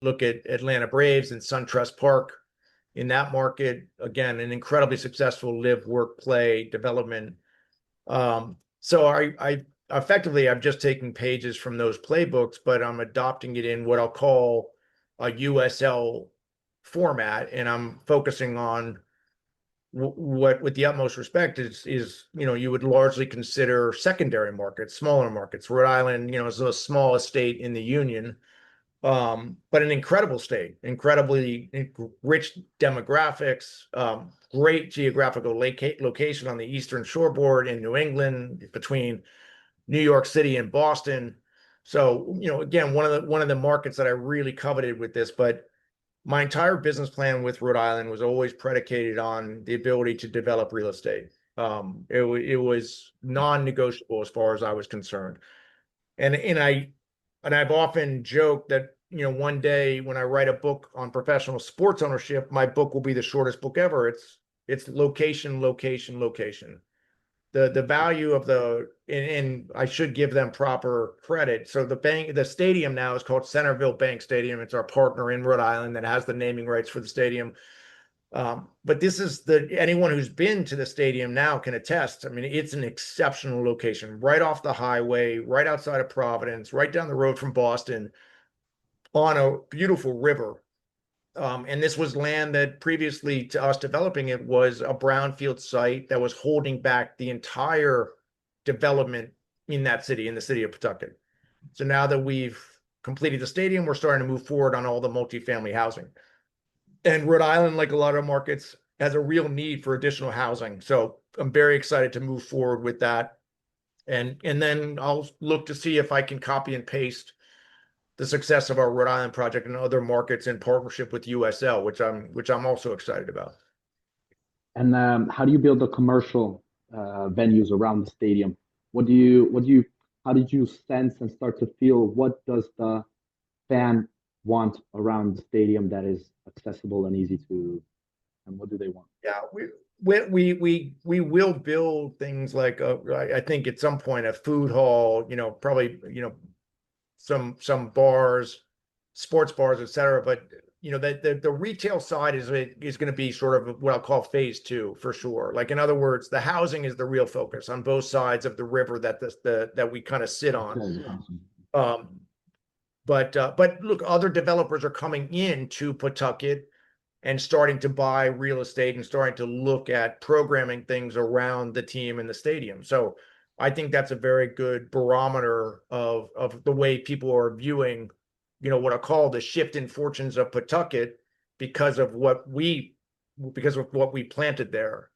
look at Atlanta Braves and SunTrust Park in that market, again, an incredibly successful live, work, play development. So I effectively, I'm just taking pages from those playbooks, but I'm adopting it in what I'll call a USL format, and I'm focusing on what, with the utmost respect, is you would largely consider secondary markets, smaller markets. Rhode Island, is the smallest state in the union, but an incredible state, incredibly rich demographics, great geographical location on the Eastern Shoreboard in New England, between New York City and Boston. So, again, one of the markets that I really coveted with this, but my entire business plan with Rhode Island was always predicated on the ability to develop real estate. It was non-negotiable as far as I was concerned. And I've often joked that, one day when I write a book on professional sports ownership, my book will be the shortest book ever. It's location, location, location. The value of and I should give them proper credit. So the stadium now is called Centerville Bank Stadium. It's our partner in Rhode Island that has the naming rights for the stadium. But this is anyone who's been to the stadium now can attest. I mean, it's an exceptional location, right off the highway, right outside of Providence, right down the road from Boston, on a beautiful river. And this was land that previously to us developing it was a brownfield site that was holding back the entire development in that city, in the city of Pawtucket. So now that we've completed the stadium, we're starting to move forward on all the multifamily housing. And Rhode Island, like a lot of markets, has a real need for additional housing. So I'm very excited to move forward with that. And then I'll look to see if I can copy and paste the success of our Rhode Island project and other markets in partnership with USL, which I'm also excited about. And how do you build the commercial venues around the stadium? How did you sense and start to feel what does the fan want around the stadium that is accessible and easy to, and what do they want? Yeah, we will build things like I think at some point a food hall, probably some bars, sports bars, etc. But the retail side is going to be sort of what I'll call phase two for sure. Like, in other words, the housing is the real focus on both sides of the river that we kind of sit on. But look, other developers are coming into Pawtucket and starting to buy real estate and starting to look at programming things around the team and the stadium. So I think that's a very good barometer of the way people are viewing, what I call the shift in fortunes of Pawtucket because of what we planted there.